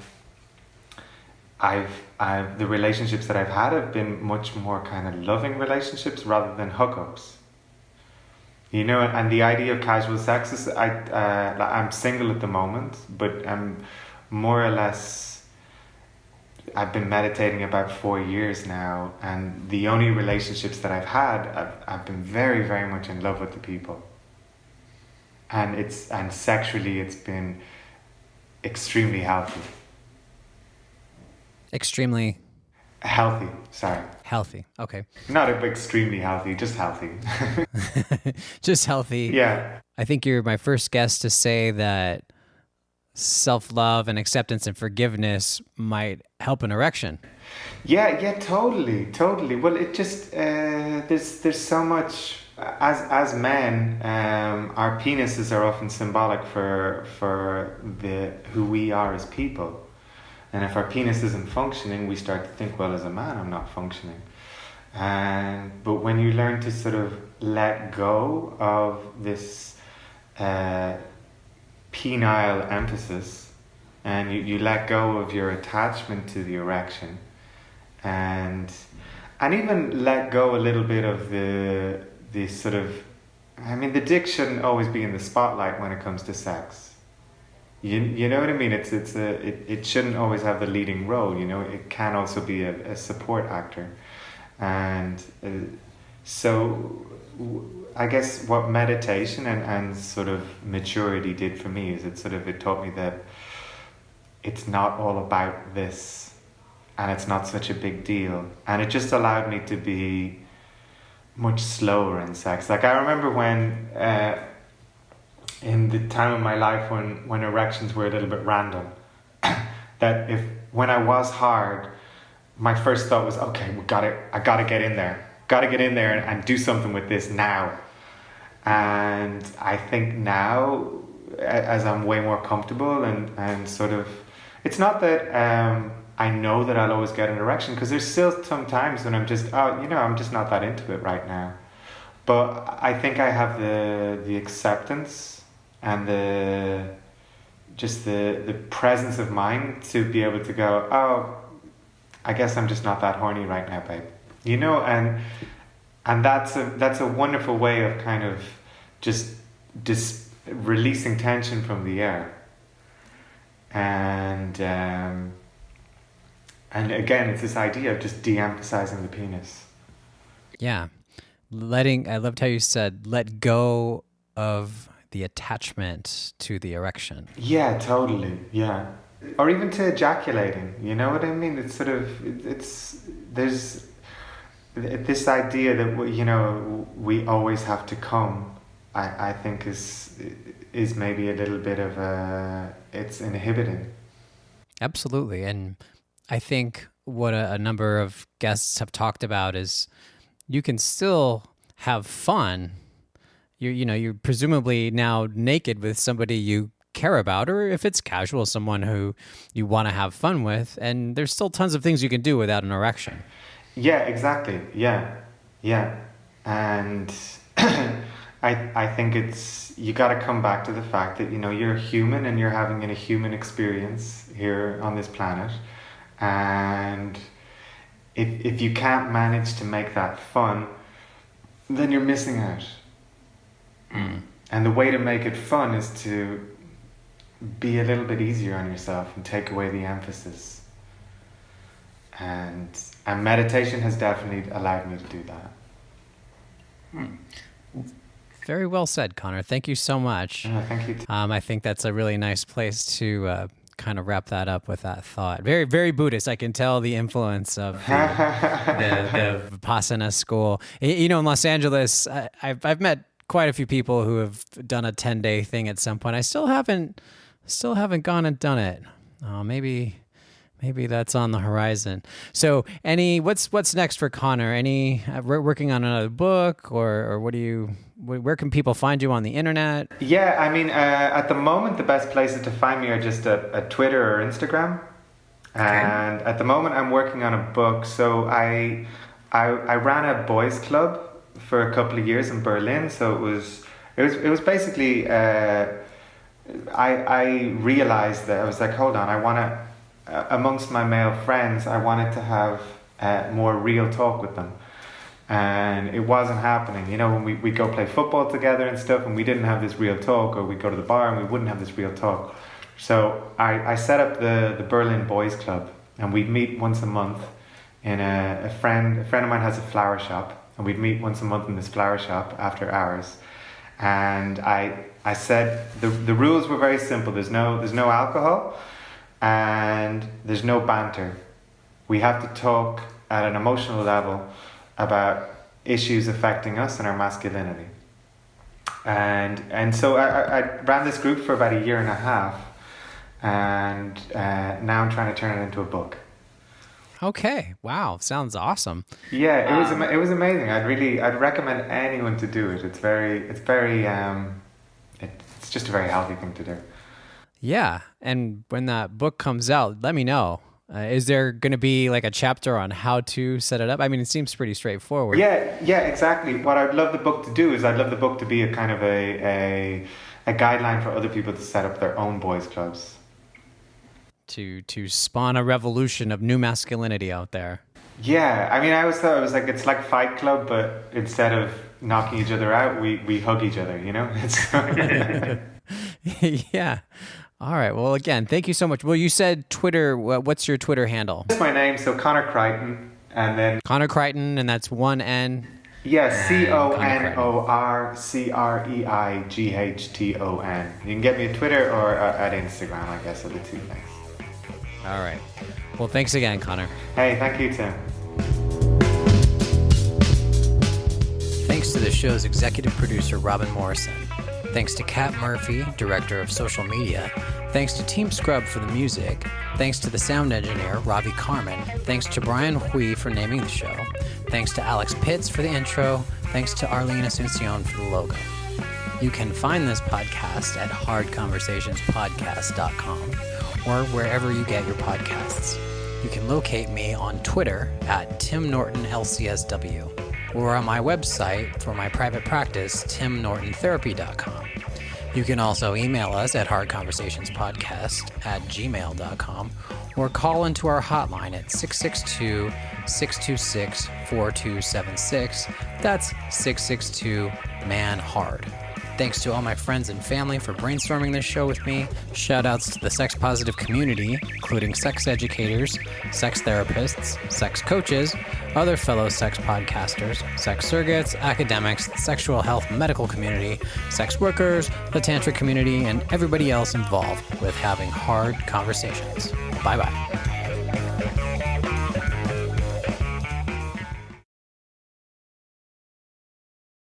[SPEAKER 3] relationships that I've had have been much more kind of loving relationships rather than hookups. You know, and the idea of casual sex is, I'm single at the moment, but I'm more or less, I've been meditating about 4 years now, and the only relationships that I've had, I've been very, very much in love with the people. And sexually it's been extremely healthy.
[SPEAKER 2] Extremely
[SPEAKER 3] healthy, sorry.
[SPEAKER 2] Healthy, okay.
[SPEAKER 3] Not extremely healthy, just healthy.
[SPEAKER 2] Just healthy.
[SPEAKER 3] Yeah.
[SPEAKER 2] I think you're my first guest to say that self-love and acceptance and forgiveness might help an erection.
[SPEAKER 3] Yeah, totally. Well, it just, there's so much, as men, our penises are often symbolic for who we are as people. And if our penis isn't functioning, we start to think, well, as a man, I'm not functioning. But when you learn to sort of let go of this penile emphasis, and you let go of your attachment to the erection, and even let go a little bit of the sort of, I mean, the dick shouldn't always be in the spotlight when it comes to sex. You know what I mean? It shouldn't always have the leading role. You know, it can also be a support actor, and so I guess what meditation and sort of maturity did for me is it taught me that it's not all about this, and it's not such a big deal, and it just allowed me to be much slower in sex. Like, I remember when. In the time of my life when erections were a little bit random, that when I was hard, my first thought was, okay, I gotta get in there and do something with this now. And I think now, as I'm way more comfortable and sort of, it's not that I know that I'll always get an erection, because there's still some times when I'm just, I'm just not that into it right now. But I think I have the acceptance and the presence of mind to be able to go, oh, I guess I'm just not that horny right now, babe. And that's a wonderful way of kind of just releasing tension from the air. And again, it's this idea of just de-emphasizing the penis.
[SPEAKER 2] Yeah. I loved how you said, let go of the attachment to the erection.
[SPEAKER 3] Yeah, totally. Yeah. Or even to ejaculating, you know what I mean? It's sort of, there's this idea that, we always have to come, I think is maybe a little bit of it's inhibiting.
[SPEAKER 2] Absolutely. And I think what a number of guests have talked about is you can still have fun. You're presumably now naked with somebody you care about, or if it's casual, someone who you want to have fun with, and there's still tons of things you can do without an erection.
[SPEAKER 3] Yeah, exactly. Yeah. And I think you got to come back to the fact that, you're human and you're having a human experience here on this planet. And if you can't manage to make that fun, then you're missing out. And the way to make it fun is to be a little bit easier on yourself and take away the emphasis. And meditation has definitely allowed me to do that.
[SPEAKER 2] Very well said, Conor. Thank you so much.
[SPEAKER 3] Thank you.
[SPEAKER 2] I think that's a really nice place to kind of wrap that up with that thought. Very, very Buddhist. I can tell the influence of the Vipassana school. In Los Angeles, I've met quite a few people who have done a 10-day thing at some point. I still haven't gone and done it. Maybe that's on the horizon. So, what's next for Conor? Working on another book, or where can people find you on the internet?
[SPEAKER 3] Yeah, I mean, at the moment, the best places to find me are just at Twitter or Instagram. Okay. And at the moment, I'm working on a book. So I ran a boys' club for a couple of years in Berlin. So it was basically I realized that I was like, hold on, I want to. Amongst my male friends, I wanted to have more real talk with them, and it wasn't happening. When we go play football together and stuff, and we didn't have this real talk, or we go to the bar and we wouldn't have this real talk. So I set up the Berlin Boys Club, and we'd meet once a month in a friend of mine has a flower shop, and we'd meet once a month in this flower shop after hours. And I said the rules were very simple. There's no alcohol. And there's no banter. We have to talk at an emotional level about issues affecting us and our masculinity. And so I ran this group for about a year and a half, and now I'm trying to turn it into a book.
[SPEAKER 2] Okay, wow, sounds awesome.
[SPEAKER 3] Yeah, it was amazing. I'd recommend anyone to do it. It's just a very healthy thing to do.
[SPEAKER 2] Yeah, and when that book comes out, let me know. Is there going to be like a chapter on how to set it up? I mean, it seems pretty straightforward.
[SPEAKER 3] Yeah, exactly. What I'd love the book to do is I'd love the book to be a kind of a guideline for other people to set up their own boys' clubs.
[SPEAKER 2] To spawn a revolution of new masculinity out there.
[SPEAKER 3] Yeah, I mean, I always thought it was like, it's like Fight Club, but instead of knocking each other out, we hug each other,
[SPEAKER 2] Yeah. All right. Well, again, thank you so much. Well, you said Twitter. What's your Twitter handle?
[SPEAKER 3] That's my name. So Conor Creighton, and then
[SPEAKER 2] Conor Creighton, and that's one N.
[SPEAKER 3] Yeah, CONORCREIGHTON. You can get me at Twitter or at Instagram. I guess are the two things.
[SPEAKER 2] All right. Well, thanks again, Conor.
[SPEAKER 3] Hey, thank you, Tim.
[SPEAKER 2] Thanks to the show's executive producer, Robin Morrison. Thanks to Kat Murphy, director of social media. Thanks to Team Scrub for the music. Thanks to the sound engineer, Ravi Carmen. Thanks to Brian Hui for naming the show. Thanks to Alex Pitts for the intro. Thanks to Arlene Asuncion for the logo. You can find this podcast at hardconversationspodcast.com or wherever you get your podcasts. You can locate me on Twitter at TimNortonLCSW or on my website for my private practice, timnortontherapy.com. You can also email us at hardconversationspodcast@gmail.com or call into our hotline at 662-626-4276. That's 662-MAN-HARD. Thanks to all my friends and family for brainstorming this show with me. Shout outs to the sex positive community, including sex educators, sex therapists, sex coaches, other fellow sex podcasters, sex surrogates, academics, the sexual health medical community, sex workers, the tantric community, and everybody else involved with having hard conversations. Bye-bye.